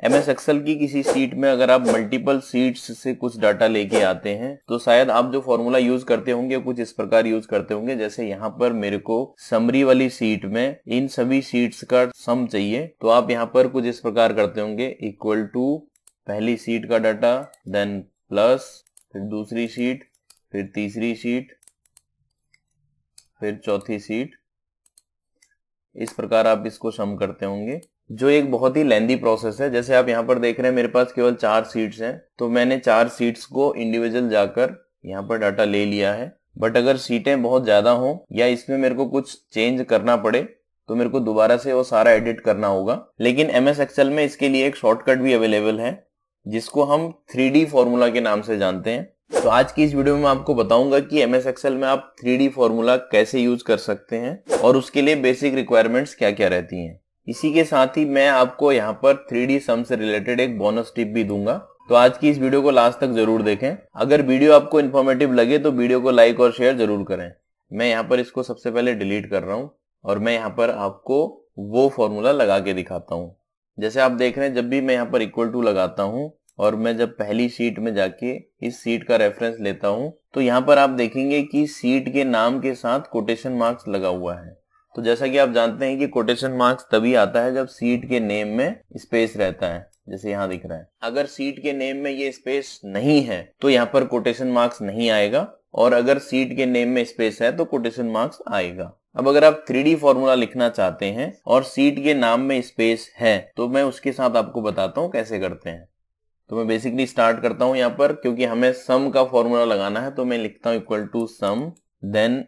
MS Excel की किसी seat में अगर आप मल्टीपल सीट्स से कुछ डाटा लेके आते हैं तो शायद आप जो फॉर्मूला यूज करते होंगे कुछ इस प्रकार यूज करते होंगे। जैसे यहाँ पर मेरे को समरी वाली सीट में इन सभी सीट्स का सम चाहिए, तो आप यहाँ पर कुछ इस प्रकार करते होंगे, इक्वल टू पहली सीट का डाटा, देन प्लस, फिर दूसरी सीट, फिर तीसरी सीट, फिर चौथी सीट। इस प्रकार आप इसको सम करते होंगे, जो एक बहुत ही लेंदी प्रोसेस है। जैसे आप यहाँ पर देख रहे हैं मेरे पास केवल 4 सीट्स हैं, तो मैंने 4 सीट्स को इंडिविजुअल जाकर यहाँ पर डाटा ले लिया है। बट अगर सीटें बहुत ज्यादा हो या इसमें मेरे को कुछ चेंज करना पड़े तो मेरे को दोबारा से वो सारा एडिट करना होगा। लेकिन MS एक्सेल में इसके लिए एक शॉर्टकट भी अवेलेबल है जिसको हम 3D फॉर्मूला के नाम से जानते हैं। तो आज की इस वीडियो में आपको बताऊंगा कि MS एक्सेल में आप 3D फॉर्मूला कैसे यूज कर सकते हैं और उसके लिए बेसिक रिक्वायरमेंट्स क्या क्या रहती हैं। इसी के साथ ही मैं आपको यहाँ पर 3D सम से रिलेटेड एक बोनस टिप भी दूंगा। तो आज की इस वीडियो को लास्ट तक जरूर देखें। अगर वीडियो आपको इन्फॉर्मेटिव लगे तो वीडियो को लाइक और शेयर जरूर करें। मैं यहाँ पर इसको सबसे पहले डिलीट कर रहा हूँ और मैं यहाँ पर आपको वो फॉर्मूला लगा के दिखाता हूँ। जैसे आप देख रहे हैं, जब भी मैं यहाँ पर इक्वल टू लगाता हूँ और मैं जब पहली सीट में जाके इस सीट का रेफरेंस लेता हूं तो यहाँ पर आप देखेंगे कि सीट के नाम के साथ कोटेशन मार्क्स लगा हुआ है। तो जैसा कि आप जानते हैं कि कोटेशन मार्क्स तभी आता है जब सीट के नेम में स्पेस रहता है, जैसे यहाँ दिख रहा है। अगर सीट के नेम में ये स्पेस नहीं है तो यहाँ पर कोटेशन मार्क्स नहीं आएगा, और अगर सीट के नेम में स्पेस है तो कोटेशन मार्क्स आएगा। अब अगर आप 3D फॉर्मूला लिखना चाहते हैं और सीट के नाम में स्पेस है तो मैं उसके साथ आपको बताता हूँ कैसे करते हैं। तो मैं बेसिकली स्टार्ट करता हूं यहाँ पर, क्योंकि हमें सम का फॉर्मूला लगाना है, तो मैं लिखता हूं इक्वल टू सम, देन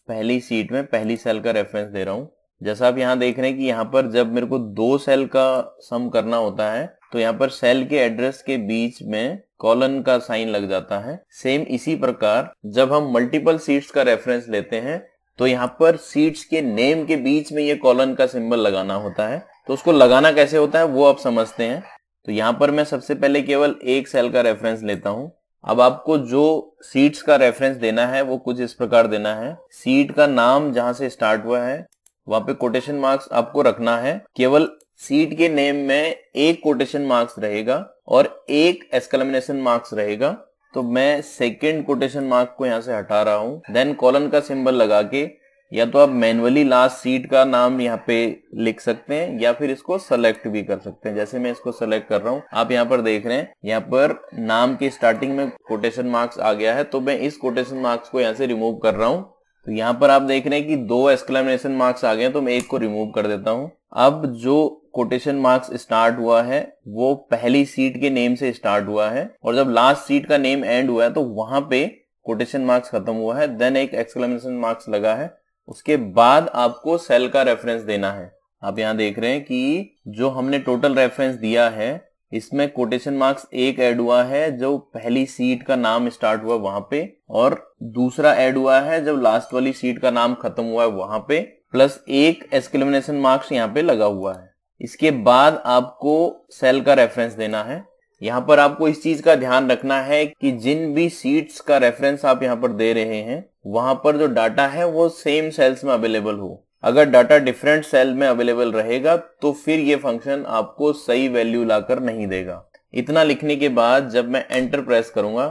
पहली सीट में पहली सेल का रेफरेंस दे रहा हूं। जैसा आप यहाँ देख रहे हैं कि यहाँ पर जब मेरे को 2 सेल का सम करना होता है तो यहाँ पर सेल के एड्रेस के बीच में कॉलन का साइन लग जाता है। सेम इसी प्रकार जब हम मल्टीपल सीट्स का रेफरेंस लेते हैं तो यहाँ पर सीट्स के नेम के बीच में ये कॉलन का सिंबल लगाना होता है। तो उसको लगाना कैसे होता है वो आप समझते हैं। तो यहाँ पर मैं सबसे पहले केवल एक सेल का रेफरेंस लेता हूं। अब आपको जो सीट्स का रेफरेंस देना है वो कुछ इस प्रकार देना है। सीट का नाम जहां से स्टार्ट हुआ है वहां पे कोटेशन मार्क्स आपको रखना है। केवल सीट के नेम में एक कोटेशन मार्क्स रहेगा और एक एक्सक्लेमेशन मार्क्स रहेगा। तो मैं सेकेंड कोटेशन मार्क को यहाँ से हटा रहा हूं। देन कॉलन का सिंबल लगा के या तो आप मैनुअली लास्ट सीट का नाम यहाँ पे लिख सकते हैं या फिर इसको सेलेक्ट भी कर सकते हैं। जैसे मैं इसको सेलेक्ट कर रहा हूँ, आप यहाँ पर देख रहे हैं यहाँ पर नाम की स्टार्टिंग में कोटेशन मार्क्स आ गया है, तो मैं इस कोटेशन मार्क्स को यहाँ से रिमूव कर रहा हूँ। तो यहाँ पर आप देख रहे हैं कि 2 एक्सक्लेमेशन मार्क्स आ गए, तो मैं एक को रिमूव कर देता हूँ। अब जो कोटेशन मार्क्स स्टार्ट हुआ है वो पहली सीट के नेम से स्टार्ट हुआ है, और जब लास्ट सीट का नेम एंड हुआ है तो वहां पे कोटेशन मार्क्स खत्म हुआ है। देन एक एक्सक्लेमेशन मार्क्स लगा है, उसके बाद आपको सेल का रेफरेंस देना है। आप यहाँ देख रहे हैं कि जो हमने टोटल रेफरेंस दिया है इसमें कोटेशन मार्क्स एक ऐड हुआ है जो पहली सीट का नाम स्टार्ट हुआ वहां पे, और दूसरा ऐड हुआ है जब लास्ट वाली सीट का नाम खत्म हुआ है वहां पे, प्लस एक एक्सक्लेमेशन मार्क्स यहाँ पे लगा हुआ है। इसके बाद आपको सेल का रेफरेंस देना है। यहाँ पर आपको इस चीज का ध्यान रखना है कि जिन भी सीट्स का रेफरेंस आप यहाँ पर दे रहे हैं वहां पर जो डाटा है वो सेम सेल्स में अवेलेबल हो। अगर डाटा डिफरेंट सेल में अवेलेबल रहेगा तो फिर ये फंक्शन आपको सही वैल्यू लाकर नहीं देगा। इतना लिखने के बाद जब मैं एंटर प्रेस करूंगा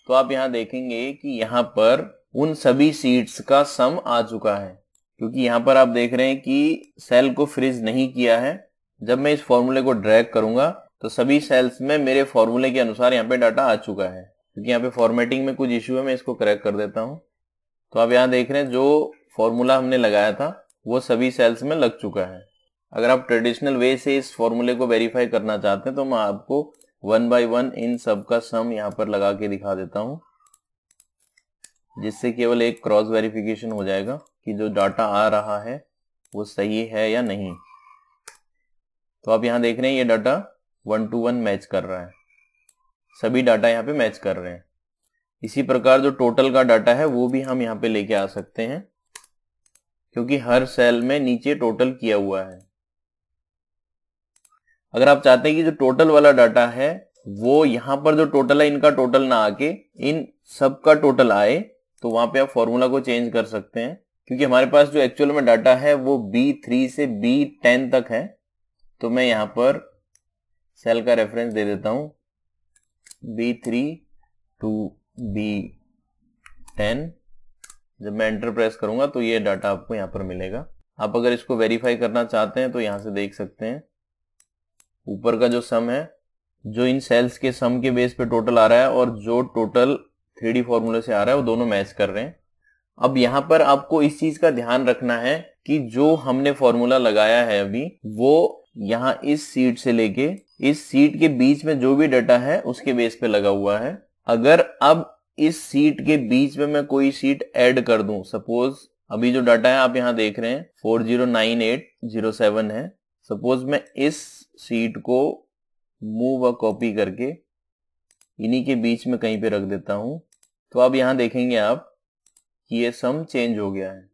तो आप यहाँ देखेंगे कि यहाँ पर उन सभी सीट्स का सम आ चुका है, क्योंकि यहाँ पर आप देख रहे हैं कि सेल को फ्रीज नहीं किया है। जब मैं इस फॉर्मूले को ड्रैग करूंगा तो सभी सेल्स में मेरे फॉर्मूले के अनुसार यहाँ पे डाटा आ चुका है। क्योंकि यहाँ पे फॉर्मेटिंग में कुछ इश्यू है, मैं इसको करेक्ट कर देता हूँ। तो आप यहाँ देख रहे हैं जो फॉर्मूला हमने लगाया था वो सभी सेल्स में लग चुका है। अगर आप ट्रेडिशनल वे से इस फॉर्मूले को वेरीफाई करना चाहते हैं तो मैं आपको 1 by 1 इन सब का सम यहाँ पर लगा के दिखा देता हूँ, जिससे केवल एक क्रॉस वेरिफिकेशन हो जाएगा कि जो डाटा आ रहा है वो सही है या नहीं। तो आप यहाँ देख रहे हैं ये डाटा 1 to 1 मैच कर रहा है, सभी डाटा यहाँ पे मैच कर रहे हैं। इसी प्रकार जो टोटल का डाटा है वो भी हम यहाँ पे लेके आ सकते हैं, क्योंकि हर सेल में नीचे टोटल किया हुआ है। अगर आप चाहते हैं कि जो टोटल वाला डाटा है वो यहाँ पर जो टोटल है इनका टोटल ना आके इन सब का टोटल आए, तो वहां पे आप फॉर्मूला को चेंज कर सकते हैं। क्योंकि हमारे पास जो एक्चुअल में डाटा है वो B3 से B10 तक है, तो मैं यहाँ पर सेल का रेफरेंस दे देता हूं B3 to B10। जब मैं एंटर प्रेस करूंगा तो ये डाटा आपको यहां पर मिलेगा। आप अगर इसको वेरीफाई करना चाहते हैं तो यहां से देख सकते हैं ऊपर का जो सम है, जो इन सेल्स के सम के बेस पे टोटल आ रहा है और जो टोटल 3D फॉर्मूले से आ रहा है वो दोनों मैच कर रहे हैं। अब यहां पर आपको इस चीज का ध्यान रखना है कि जो हमने फॉर्मूला लगाया है अभी, वो यहां इस सीट से लेके इस सीट के बीच में जो भी डाटा है उसके बेस पे लगा हुआ है। अगर अब इस सीट के बीच में मैं कोई सीट ऐड कर दूं, सपोज अभी जो डाटा है आप यहां देख रहे हैं 409807 है, सपोज मैं इस सीट को मूव और कॉपी करके इन्हीं के बीच में कहीं पे रख देता हूं, तो अब यहां देखेंगे आप कि ये सम चेंज हो गया है।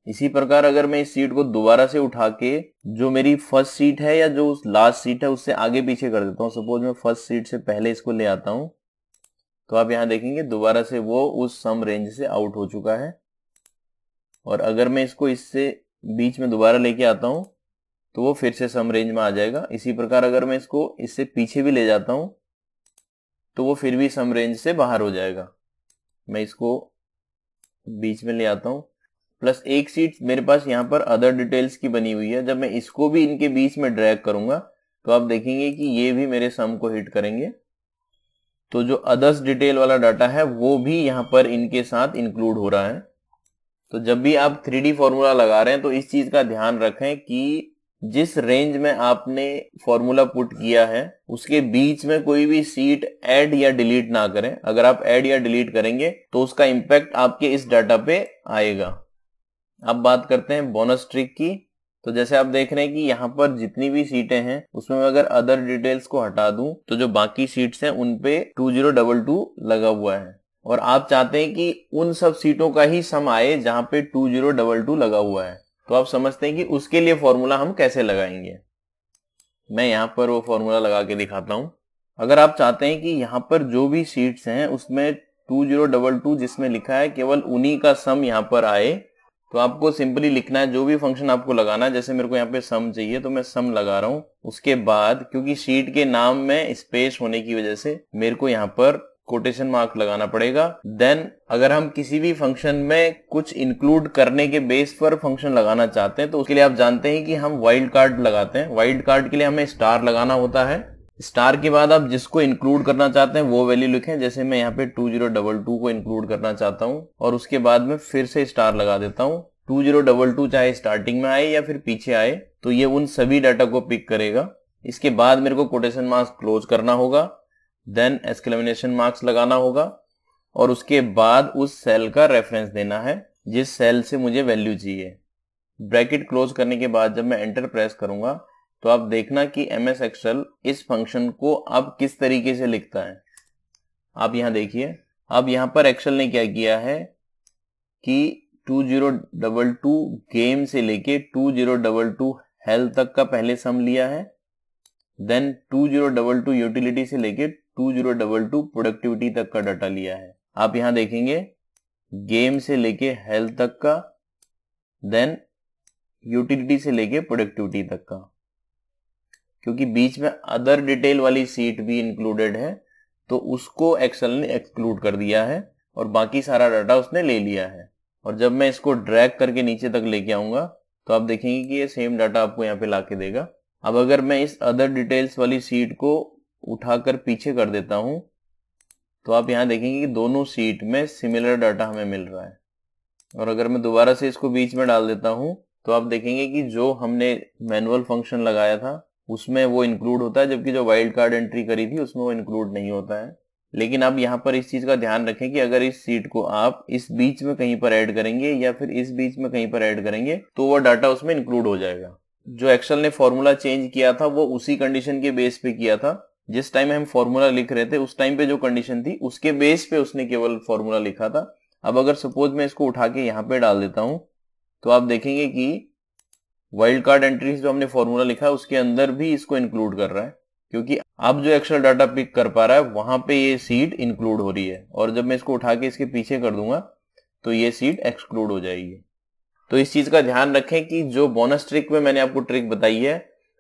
इसी प्रकार अगर मैं इस सीट को दोबारा से उठा के जो मेरी फर्स्ट सीट है या जो लास्ट सीट है उससे आगे पीछे कर देता हूं, सपोज मैं फर्स्ट सीट से पहले इसको ले आता हूं, तो आप यहां देखेंगे दोबारा से वो उस सम रेंज से आउट हो चुका है। और अगर मैं इसको इससे बीच में दोबारा लेके आता हूं तो वो फिर से सम रेंज में आ जाएगा। इसी प्रकार अगर मैं इसको इससे पीछे भी ले जाता हूं तो वो फिर भी सम रेंज से बाहर हो जाएगा। मैं इसको बीच में ले आता हूं, प्लस एक सीट मेरे पास यहां पर अदर डिटेल्स की बनी हुई है। जब मैं इसको भी इनके बीच में ड्रैग करूंगा तो आप देखेंगे कि ये भी मेरे सम को हिट करेंगे। तो जो अदर्स डिटेल वाला डाटा है वो भी यहां पर इनके साथ इंक्लूड हो रहा है। तो जब भी आप 3D फॉर्मूला लगा रहे हैं तो इस चीज का ध्यान रखें कि जिस रेंज में आपने फॉर्मूला पुट किया है उसके बीच में कोई भी सीट ऐड या डिलीट ना करें। अगर आप ऐड या डिलीट करेंगे तो उसका इंपैक्ट आपके इस डाटा पे आएगा। अब बात करते हैं बोनस ट्रिक की। तो जैसे आप देख रहे हैं कि यहाँ पर जितनी भी सीटें हैं उसमें अगर अदर डिटेल्स को हटा दूं तो जो बाकी सीट्स हैं उन पे 2022 लगा हुआ है, और आप चाहते हैं कि उन सब सीटों का ही सम आए जहां पे 2022 लगा हुआ है। तो आप समझते हैं कि उसके लिए फॉर्मूला हम कैसे लगाएंगे। मैं यहाँ पर वो फॉर्मूला लगा के दिखाता हूं। अगर आप चाहते हैं कि यहाँ पर जो भी सीट्स हैं उसमें 2022 जिसमें लिखा है केवल उन्हीं का सम यहाँ पर आए, तो आपको सिंपली लिखना है जो भी फंक्शन आपको लगाना है। जैसे मेरे को यहाँ पे सम चाहिए तो मैं सम लगा रहा हूं। उसके बाद क्योंकि शीट के नाम में स्पेस होने की वजह से मेरे को यहाँ पर कोटेशन मार्क लगाना पड़ेगा। देन अगर हम किसी भी फंक्शन में कुछ इंक्लूड करने के बेस पर फंक्शन लगाना चाहते हैं तो उसके लिए आप जानते हैं कि हम वाइल्ड कार्ड लगाते हैं। वाइल्ड कार्ड के लिए हमें स्टार लगाना होता है। स्टार के बाद आप जिसको इंक्लूड करना चाहते हैं वो वैल्यू लिखें। जैसे मैं यहाँ पे 2022 को इंक्लूड करना चाहता हूँ और उसके बाद में फिर से स्टार लगा देता हूँ। 2022 चाहे स्टार्टिंग में आए या फिर पीछे आए तो ये उन सभी डाटा को पिक करेगा। इसके बाद मेरे को कोटेशन मार्क्स क्लोज करना होगा, देन एक्सक्लेमेशन मार्क्स लगाना होगा और उसके बाद उस सेल का रेफरेंस देना है जिस सेल से मुझे वैल्यू चाहिए। ब्रैकेट क्लोज करने के बाद जब मैं एंटर प्रेस करूंगा तो आप देखना कि MS एक्सेल इस फंक्शन को अब किस तरीके से लिखता है। आप यहां देखिए, अब यहां पर एक्सेल ने क्या किया है कि 2022 गेम से लेके 2022 हेल्थ तक का पहले सम लिया है, देन 2022 यूटिलिटी से लेके 2022 प्रोडक्टिविटी तक का डाटा लिया है। आप यहां देखेंगे गेम से लेके हेल्थ तक का, देन यूटिलिटी से लेके प्रोडक्टिविटी तक का। क्योंकि बीच में अदर डिटेल वाली सीट भी इंक्लूडेड है तो उसको एक्सेल ने एक्सक्लूड कर दिया है और बाकी सारा डाटा उसने ले लिया है। और जब मैं इसको ड्रैग करके नीचे तक लेके आऊंगा तो आप देखेंगे कि ये सेम डाटा आपको यहाँ पे लाके देगा। अब अगर मैं इस अदर डिटेल्स वाली सीट को उठाकर पीछे कर देता हूं तो आप यहाँ देखेंगे कि दोनों सीट में सिमिलर डाटा हमें मिल रहा है। और अगर मैं दोबारा से इसको बीच में डाल देता हूं तो आप देखेंगे कि जो हमने मैनुअल फंक्शन लगाया था उसमें वो इंक्लूड होता है, जबकि जो वाइल्ड कार्ड एंट्री करी थी उसमें वो इंक्लूड नहीं होता है। लेकिन आप यहाँ पर इस चीज का ध्यान रखें कि अगर इस सीट को आप इस बीच में कहीं पर ऐड करेंगे या फिर इस बीच में कहीं पर ऐड करेंगे तो वो डाटा उसमें इंक्लूड हो जाएगा। जो एक्सेल ने फॉर्मूला चेंज किया था वो उसी कंडीशन के बेस पे किया था। जिस टाइम हम फॉर्मूला लिख रहे थे उस टाइम पे जो कंडीशन थी उसके बेस पे उसने केवल फॉर्मूला लिखा था। अब अगर सपोज मैं इसको उठा के यहाँ पे डाल देता हूं तो आप देखेंगे कि वाइल्ड कार्ड एंट्रीज जो हमने फॉर्मूला लिखा है उसके अंदर भी इसको इंक्लूड कर रहा है, क्योंकि अब जो एक्सेल डाटा पिक कर पा रहा है वहां पे ये सीट इंक्लूड हो रही है। और जब मैं इसको उठा के इसके पीछे कर दूंगा तो ये सीट एक्सक्लूड हो जाएगी। तो इस चीज का ध्यान रखें कि जो बोनस ट्रिक में मैंने आपको ट्रिक बताई है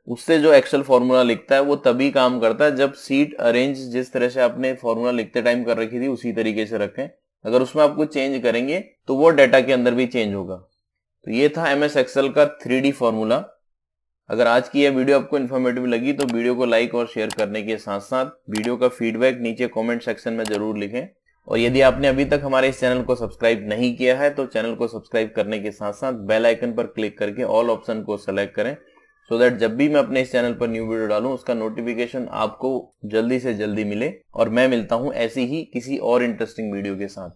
उससे जो एक्सेल फॉर्मूला लिखता है वो तभी काम करता है जब सीट अरेंज जिस तरह से आपने फॉर्मूला लिखते टाइम कर रखी थी उसी तरीके से रखें। अगर उसमें आप कुछ चेंज करेंगे तो वो डाटा के अंदर भी चेंज होगा। तो ये था एमएस एक्सेल का 3D फॉर्मूला। अगर आज की यह वीडियो आपको इन्फॉर्मेटिव लगी तो वीडियो को लाइक और शेयर करने के साथ साथ वीडियो का फीडबैक नीचे कमेंट सेक्शन में जरूर लिखें। और यदि आपने अभी तक हमारे इस चैनल को सब्सक्राइब नहीं किया है तो चैनल को सब्सक्राइब करने के साथ साथ बेल आइकन पर क्लिक करके ऑल ऑप्शन को सेलेक्ट करें, सो दैट जब भी मैं अपने इस चैनल पर न्यू वीडियो डालूं उसका नोटिफिकेशन आपको जल्दी से जल्दी मिले। और मैं मिलता हूं ऐसी ही किसी और इंटरेस्टिंग वीडियो के साथ।